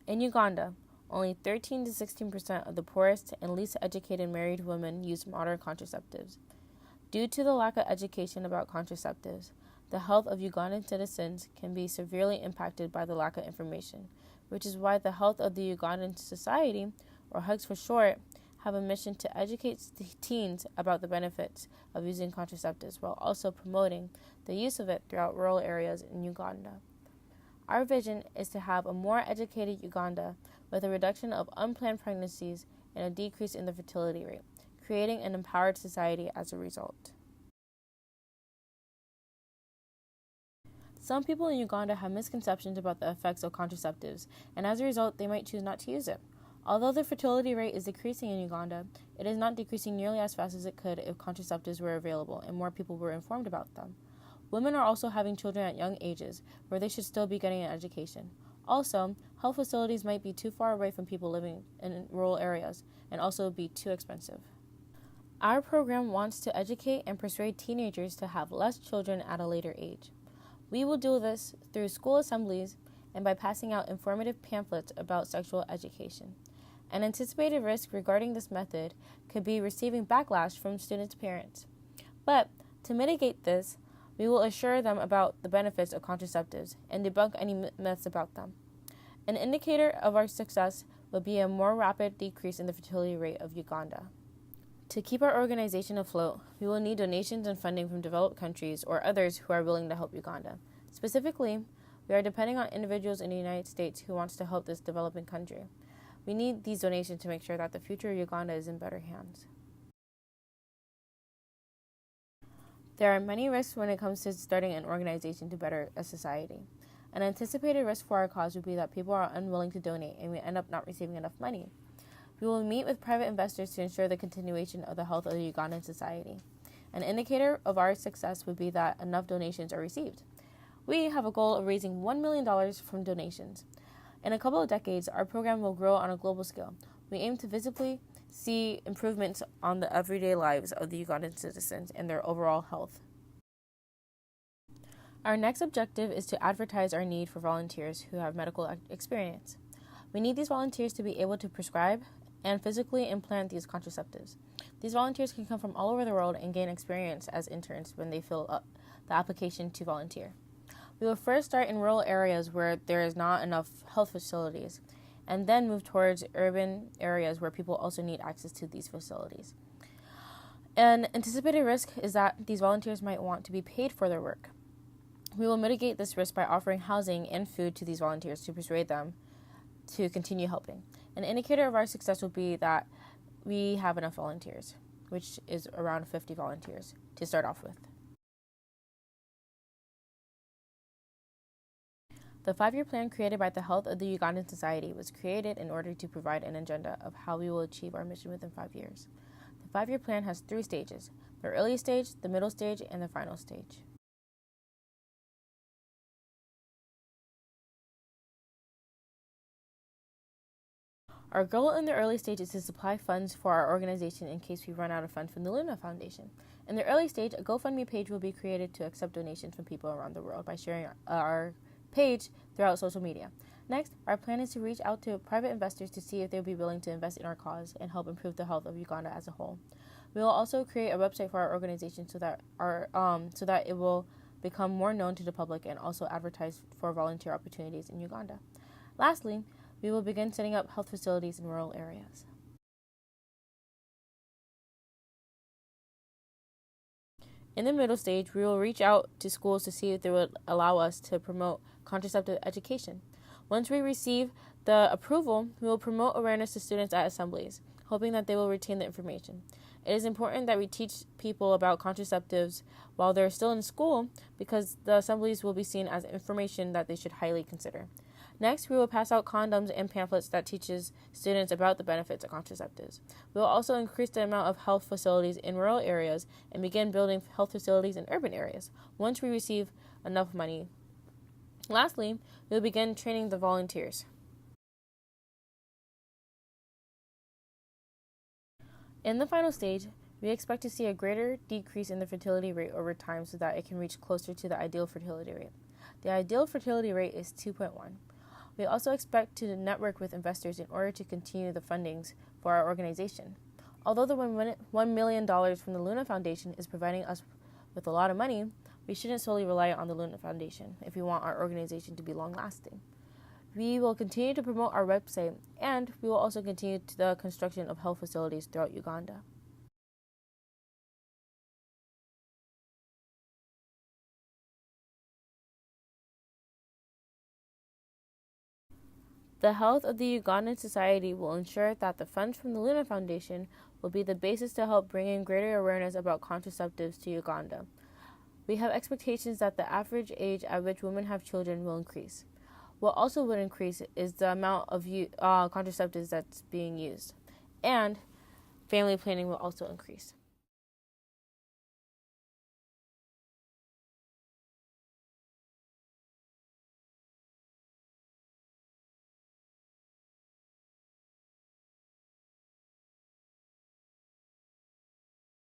In Uganda, only 13 to 16% of the poorest and least educated married women use modern contraceptives. Due to the lack of education about contraceptives, the health of Ugandan citizens can be severely impacted by the lack of information, which is why the Health of the Ugandan Society, or HUGS for short, have a mission to educate teens about the benefits of using contraceptives while also promoting the use of it throughout rural areas in Uganda. Our vision is to have a more educated Uganda with a reduction of unplanned pregnancies and a decrease in the fertility rate, creating an empowered society as a result. Some people in Uganda have misconceptions about the effects of contraceptives, and as a result, they might choose not to use it. Although the fertility rate is decreasing in Uganda, it is not decreasing nearly as fast as it could if contraceptives were available and more people were informed about them. Women are also having children at young ages, where they should still be getting an education. Also, health facilities might be too far away from people living in rural areas and also be too expensive. Our program wants to educate and persuade teenagers to have less children at a later age. We will do this through school assemblies and by passing out informative pamphlets about sexual education. An anticipated risk regarding this method could be receiving backlash from students' parents. But to mitigate this, we will assure them about the benefits of contraceptives and debunk any myths about them. An indicator of our success would be a more rapid decrease in the fertility rate of Uganda. To keep our organization afloat, we will need donations and funding from developed countries or others who are willing to help Uganda. Specifically, we are depending on individuals in the United States who want to help this developing country. We need these donations to make sure that the future of Uganda is in better hands. There are many risks when it comes to starting an organization to better a society. An anticipated risk for our cause would be that people are unwilling to donate and we end up not receiving enough money. We will meet with private investors to ensure the continuation of the health of the Ugandan society. An indicator of our success would be that enough donations are received. We have a goal of raising $1 million from donations. In a couple of decades, our program will grow on a global scale. We aim to visibly see improvements on the everyday lives of the Ugandan citizens and their overall health. Our next objective is to advertise our need for volunteers who have medical experience. We need these volunteers to be able to prescribe and physically implant these contraceptives. These volunteers can come from all over the world and gain experience as interns when they fill up the application to volunteer. We will first start in rural areas where there is not enough health facilities, and then move towards urban areas where people also need access to these facilities. An anticipated risk is that these volunteers might want to be paid for their work. We will mitigate this risk by offering housing and food to these volunteers to persuade them to continue helping. An indicator of our success will be that we have enough volunteers, which is around 50 volunteers to start off with. The 5-year plan created by the Health of the Ugandan Society was created in order to provide an agenda of how we will achieve our mission within 5 years. The 5-year plan has 3 stages: the early stage, the middle stage, and the final stage. Our goal in the early stage is to supply funds for our organization in case we run out of funds from the Luna Foundation. In the early stage, a GoFundMe page will be created to accept donations from people around the world by sharing our page throughout social media. Next, our plan is to reach out to private investors to see if they will be willing to invest in our cause and help improve the health of Uganda as a whole. We will also create a website for our organization so that it will become more known to the public and also advertise for volunteer opportunities in Uganda. Lastly, we will begin setting up health facilities in rural areas. In the middle stage, we will reach out to schools to see if they would allow us to promote contraceptive education. Once we receive the approval, we will promote awareness to students at assemblies, hoping that they will retain the information. It is important that we teach people about contraceptives while they're still in school because the assemblies will be seen as information that they should highly consider. Next, we will pass out condoms and pamphlets that teaches students about the benefits of contraceptives. We will also increase the amount of health facilities in rural areas and begin building health facilities in urban areas once we receive enough money. Lastly, we will begin training the volunteers. In the final stage, we expect to see a greater decrease in the fertility rate over time so that it can reach closer to the ideal fertility rate. The ideal fertility rate is 2.1. We also expect to network with investors in order to continue the fundings for our organization. Although the $1 million from the Luna Foundation is providing us with a lot of money, we shouldn't solely rely on the Luna Foundation if we want our organization to be long-lasting. We will continue to promote our website, and we will also continue the construction of health facilities throughout Uganda. The health of the Ugandan society will ensure that the funds from the Luna Foundation will be the basis to help bring in greater awareness about contraceptives to Uganda. We have expectations that the average age at which women have children will increase. What also would increase is the amount of contraceptives that's being used, and family planning will also increase.